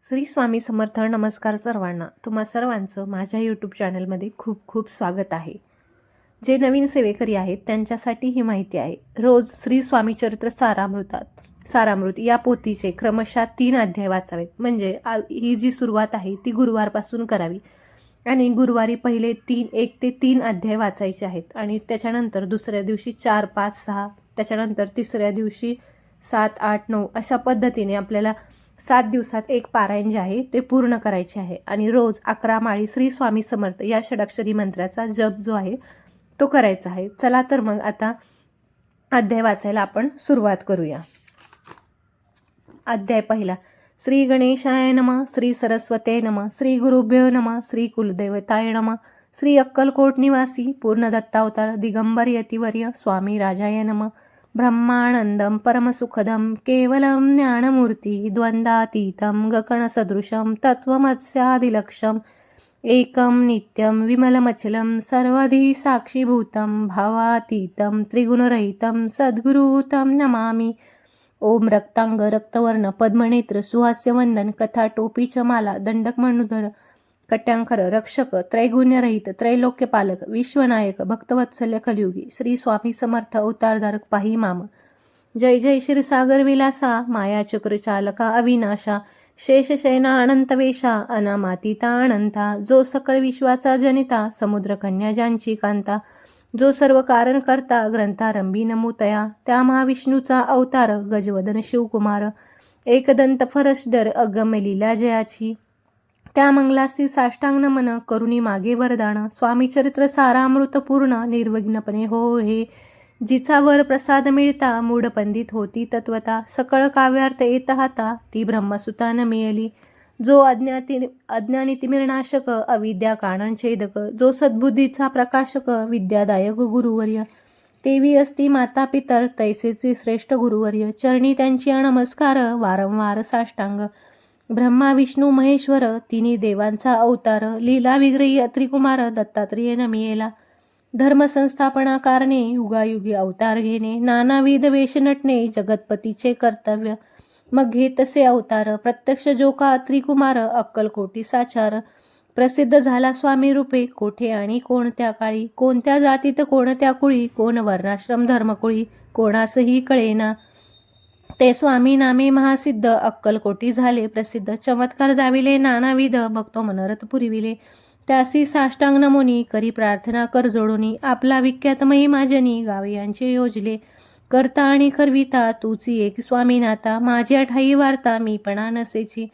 श्री स्वामी समर्थ. नमस्कार सर्वांना. तुम्हा सर्वांचं माझ्या यूट्यूब चॅनलमध्ये खूप खूप स्वागत आहे. जे नवीन सेवेकरी आहेत त्यांच्यासाठी ही माहिती आहे. रोज श्री स्वामी चरित्र सारामृत या पोथीचे क्रमशः 3 अध्याय वाचावेत. म्हणजे ही जी सुरुवात आहे ती गुरुवारपासून करावी आणि गुरुवारी पहिले 1 ते 3 अध्याय वाचायचे आहेत आणि त्याच्यानंतर दुसऱ्या दिवशी 4, 5, 6, त्याच्यानंतर तिसऱ्या दिवशी 7, 8, 9 अशा पद्धतीने आपल्याला 7 दिवसात एक पारायण जे आहे ते पूर्ण करायचे आहे. आणि रोज 11 माळी श्री स्वामी समर्थ या षडाक्षरी मंत्राचा जप जो आहे तो करायचा आहे. चला तर मग आता अध्याय वाचायला आपण सुरुवात करूया. अध्याय पहिला. श्री गणेशाय नमः, श्री सरस्वते नमः, श्री गुरुभ्यो नमः, श्री कुलदेवताय नमः, श्री अक्कलकोट निवासी पूर्ण दत्तावतार दिगंबर यतिवर्य स्वामी राजाय नमः. ब्रह्मानंदम परमसुखदम केवलम ज्ञानमूर्ती द्वंद्वातीतं गगनसदृशं तत्त्वमस्यादिलक्ष्यं एकं नित्यं विमलमचलं सर्वधी साक्षीभूतं भावातीतं त्रिगुणरहितं सद्गुरु तं नमामि. ओम रक्तांग रक्तवर्ण पद्मनेत्र सुहास्यवंदन कथा टोपीच माला दंडक मणुधर कट्यांकर रक्षक त्रैगुण्यरहित त्रैलोक्यपालक विश्वनायक भक्तवत्सल्य कलियुगी श्री स्वामी समर्थ अवतारधारक पाही माम. जय जय क्षीरसागर विलासा मायाचक्र चालका अविनाशा शेषशयना अनंतवेशा अनामातीता अनंता जो सकळ विश्वाचा जनिता समुद्रकन्या ज्यांची कांता जो सर्व कारण करता ग्रंथारंभी नमूतया त्या महाविष्णूचा अवतार गजवदन शिवकुमार एकदंत फरशधर अगम लीला जयाची त्या मंगलासी साष्टांग नमन करुणी मागे वरदान स्वामी चरित्र सारामृत पूर्ण निर्विघ्नपणे हो हे जिचा वर प्रसाद मिळता मूढ पंडित होती तत्वता सकळ काव्यार्थ येत हाता ती ब्रह्मसुता न मिळली जो अज्ञानी तिमिरनाशक अविद्या कारणछेदक जो सद्बुद्धीचा प्रकाशक विद्यादायक गुरुवर्य तेवी असती माता पितर तैसेचे श्रेष्ठ गुरुवर्य चरणी त्यांची नमस्कार वारंवार साष्टांग. ब्रह्मा विष्णू महेश्वर तिन्ही देवांचा अवतार लीला विग्रही अत्रिकुमार दत्तात्रेय नमियेला धर्मसंस्थापना कारणे युगायुगी अवतार घेणे नानाविध वेश नटणे जगतपतीचे कर्तव्य मग घे तसे अवतार प्रत्यक्ष जोका त्रिकुमार अक्कलकोटी साचार प्रसिद्ध झाला स्वामी रूपे कोठे आणि कोणत्या काळी कोणत्या जातीत कोणत्या कुळी कोण वर्णाश्रम धर्मकुळी कोणासही कळेना ते स्वामी नामे महासिद्ध अक्कलकोटी झाले प्रसिद्ध चमत्कार दाविले नानाविध भक्तो मनोरथ पुरविले त्यासी साष्टांग नमोनी करी प्रार्थना कर जोडूनी आपला विख्यात महिमाजनी गावे यांचे योजले करता आणि करविता तूची एक स्वामीनाथा माझ्या ठाई वार्ता मी पणा नसेची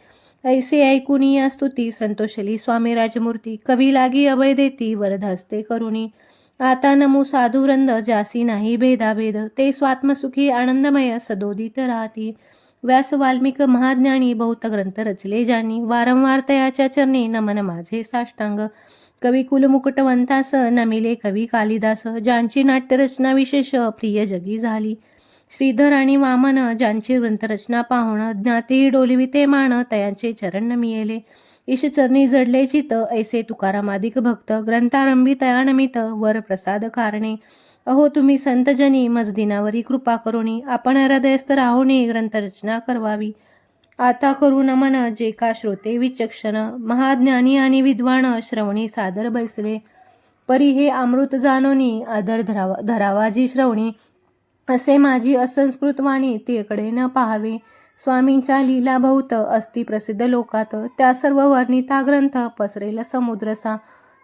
ऐसे ऐकुनी या स्तुती संतोषली स्वामी राजमूर्ती कवी लागी अभय देती वरदहस्ते करुणी आता नमू साधुवृंद जासी नाही भेदाभेद ते स्वात्मसुखी आनंदमय सदोदित राहती व्यास वाल्मिक महाज्ञानी बहुत ग्रंथ रचले ज्यांनी वारंवार तयाच्या चरणी नमन माझे साष्टांग कवी कुलमुकुटवंतास नमिले कवी कालिदास ज्यांची नाट्यरचना विशेष प्रिय जगी झाली श्रीधर आणि वामन ज्यांची ग्रंथरचना पाहुण ज्ञाती डोलिविते मान तयांचे चरण नमियेले ईश चरणी जडले चित ऐसे तुकारामादिक भक्त ग्रंथारंभी तयानमित वर प्रसाद कारणे अहो तुम्ही संतजनी मजदिनावरी कृपा करुणी आपण हृदयस्थ राहुनी ग्रंथरचना करवावी. आता करू नमन जे का श्रोते विचक्षण महाज्ञानी आणि विद्वान श्रवणी सादर बैसले परी हे अमृत जानोनी आदर धरावा जी श्रवणी असे माझी असंस्कृत वाणी तिकडे न पाहावे. स्वामींच्या लीला बहुत अस्ति प्रसिद्ध लोकात त्या सर्व वर्णिता ग्रंथ पसरेल समुद्रसा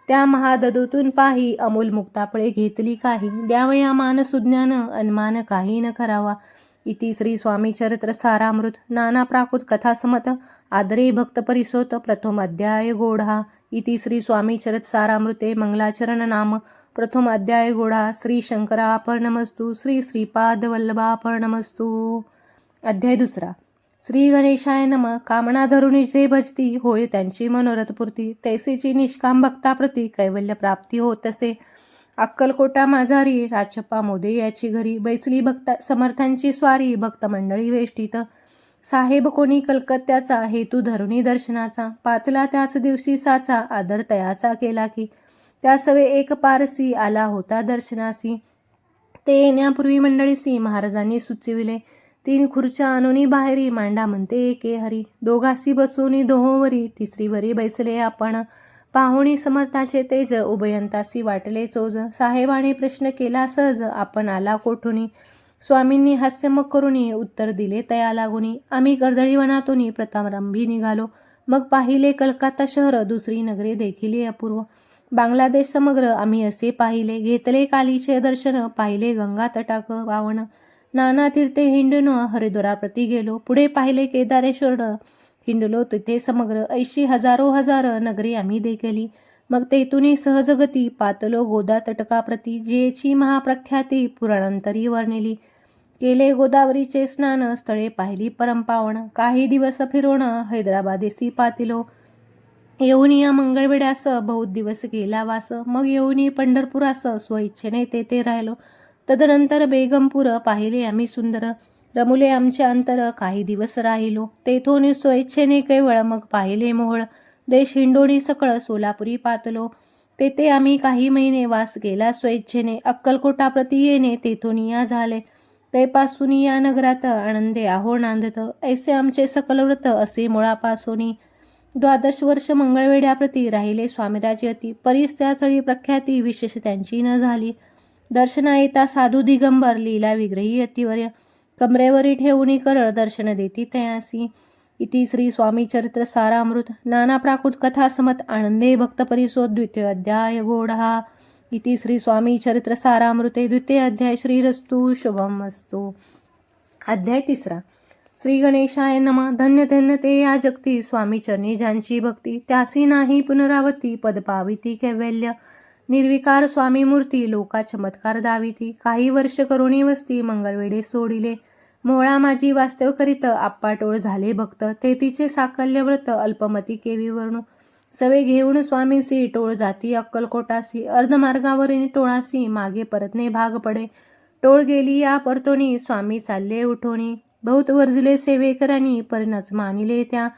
त्या महाददूतून पाही अमूल मुक्तापळे घेतली काही द्यावया मान सुज्ञान अनमान काही न करावा. इति श्री स्वामी चरित्र सारामृत नाना प्राकृत कथा समत आदरे भक्त परिसोत प्रथम अध्याय गोढा. इति श्री स्वामी चरित्र सारामृते मंगलाचरण नाम प्रथम अध्याय गोढा. श्री शंकरापर्णमस्तु श्री श्रीपाद वल्लभापर्णमस्तु. अध्याय दुसरा. श्री गणेशाय नमः. कामना धरुणी जे भजती होय त्यांची मनोरथपूर्ती तैसेची निष्काम भक्ताप्रती कैवल्य प्राप्ती होत तसे अक्कलकोटा माझारी राजप्पा मोदे याची घरी बैसली भक्ता समर्थांची स्वारी भक्त मंडळी वेष्टीत साहेब कोणी कलकत्त्याचा हेतू धरुणी दर्शनाचा पातला त्याच दिवशी साचा आदर तयाचा केला की त्या सवे एक पारसी आला होता दर्शनासी ते येण्यापूर्वी मंडळीसी महाराजांनी सुचविले तीन खुर्च्या आणूनी बाहेरी मांडा म्हणते एके हरी. दोघासी बसूनी दोहोवरी तिसरीवरी बैसले आपण. पाहुणी समर्थाचे तेज उभयंतासी वाटले चोज. साहेबाने प्रश्न केला सहज आपण आला कोठुनी. स्वामींनी हास्यमग करुनी उत्तर दिले तया लागुनी. आम्ही कर्दळीवनातून प्रथमारंभी निघालो. मग पाहिले कलकत्ता शहर दुसरी नगरे देखिले अपूर्व. बांगलादेश समग्र आम्ही असे पाहिले. घेतले कालीचे दर्शन पाहिले गंगा तटाक पावन. नाना तीर्थे हिंडून हरिद्वाराप्रती गेलो. पुढे पाहिले केदारेश्वर हिंडलो तिथे समग्र. ऐशी हजारो हजार नगरी आम्ही देखली. मग तेथुनी सहजगती पातलो गोदा तटकाप्रती. जेची महाप्रख्याती पुराणांतरी वर्णिली. केले गोदावरीचे स्नान स्थळे पाहिली परमपावन. काही दिवस फिरून हैदराबादेसी पातिलो. येऊनी मंगळवेढ्यास बहुत दिवस गेला वास. मग येऊनी पंढरपुरास स्वइच्छेने तेथे राहिलो. तदनंतर बेगमपूर पाहिले आम्ही सुंदर. रमुले आमचे अंतर काही दिवस राहिलो. तेथून स्वइच्छेने केवळ मग पाहिले मोहळ. देश हिंडोणी सकळ सोलापुरी पातलो. तेथे आम्ही काही महिने वास केला स्वइच्छेने. अक्कलकोटाप्रती येणे तेथून या झाले. तेपासून या नगरात आनंदे आहो नांदत. ऐसे आमचे सकल व्रत असे मुळापासून. 12 वर्ष मंगळवेढ्याप्रती राहिले स्वामीराजे अति. परीस त्या चळी प्रख्याती विशेष त्यांची न झाली. दर्शना येता साधू दिगंबर लीला विग्रही अतिवर्य. कमरेवरी ठेवून करळ दर्शन देती तयासी. इति श्री स्वामी चरित्र सारामृत. नाना प्राकृत कथा समत आनंदे भक्त परिसो. द्वितीय अध्याय गोढा. इति श्री स्वामी चरित्र सारामृते. द्वितीय अध्याय. श्रीरस्तु शुभमस्तु. अध्याय 3. श्री गणेशाय नमः. धन्य धन्य ते या जगती स्वामी चरणी ज्यांची भक्ती. त्यासी नाही पुनरावती पद पाविती कैवल्य. निर्विकार स्वामी मूर्ती लोका चमत्कार दाविती. काही वर्ष करुणी वस्ती मंगळवेढे सोडिले. मोळा माझी वास्तव करीत आप्पाटोळ झाले भक्त. ते तिचे साकल्य व्रत अल्पमती केवी वर्णू. सवे घेऊन स्वामींसी टोळ जाती अक्कलकोटासी. अर्धमार्गावरील टोळासी मागे परतणे भाग पडे. टोळ गेली या परतोनी स्वामी चालले उठोनी. बहुत वर्जले सेवेकरांनी परिणच मानिले त्या.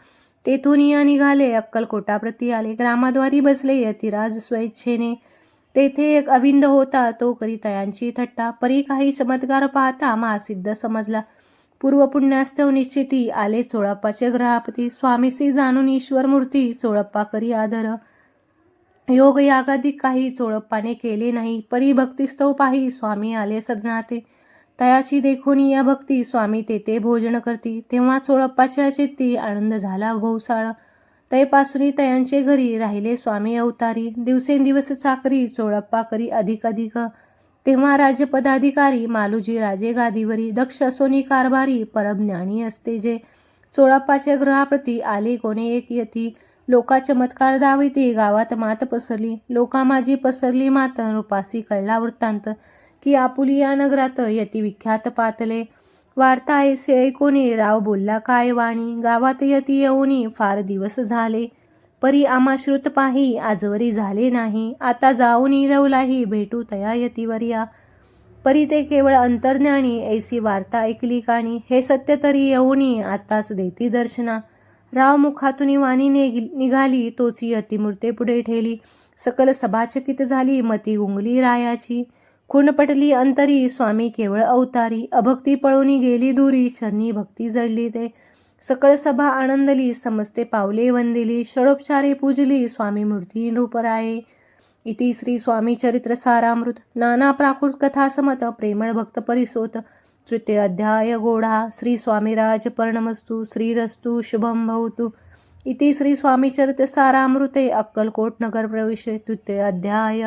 तेथून या निघाले अक्कलकोटाप्रती आले. ग्रामाद्वारी बसले यतिराज स्वइच्छेने. तेथे एक अविंद होता तो करी तयांची थट्टा. परी काही चमत्कार पाहता महासिद्ध समजला. पूर्व पुण्यास्तव निश्चिती आले चोळप्पाचे ग्रहापती. स्वामीसी जाणून ईश्वर मूर्ती चोळप्पा करी आदर. योग यागादिक काही चोळप्पाने केले नाही. परी भक्तिस्तव पाही स्वामी आले सदनाते. तयाची देखोनी या भक्ती स्वामी तेथे भोजन करती. तेव्हा चोळप्पाच्या चित्ती आनंद झाला भोवसाळ. तैपासुनी तयांचे घरी राहिले स्वामी अवतारी. दिवसेंदिवस चाकरी चोळप्पा करी अधिक अधिक. तेव्हा राज्यपदाधिकारी मालुजी राजे गादीवरी. दक्ष सोनी कारभारी परमज्ञानी असते जे. चोळप्पाच्या ग्रहाप्रती आले कोणे एक यती. लोका चमत्कार दाविती गावात मात पसरली. लोका माझी पसरली मात. रूपासी कळला वृत्तांत की आपुली या नगरात यती विख्यात पातले. वार्ता ऐसे ऐकोनी राव बोलला काय वाणी. गावात यती येऊनी फार दिवस झाले. परी आमाश्रुत पाही आजवरी झाले नाही. आता जाऊन रवलाही भेटू तया यतीवर्या. परी ते केवळ अंतर्ज्ञानी ऐसी वार्ता ऐकली काणी. हे सत्य तरी येऊनी आताच देती दर्शना. राव मुखातून वाणी निघाली तोची यतिमूर्ते पुढे ठेली. सकल सभाचकित झाली मती गुंगली रायाची. खून पटली अंतरी स्वामी केवळ अवतारी. अभक्ती पळूनी गेली दुरी चरणी भक्ती जडली ते. सकळ सभा आनंदली समस्ते पावले वंदिली. षडोपचारे पूजली स्वामी मूर्ती नृपराये. इति श्री स्वामी चरित्र सारामृत. नाना प्राकृत कथा समत प्रेमळ भक्त परिसोत. तृतीय अध्याय गोढा. श्री स्वामीराज पर्णमस्तु. श्रीरस्तु शुभम भवतु. इति श्री स्वामी चरित्र सारामृते. अक्कलकोट नगर प्रवेश. तृतीय अध्याय.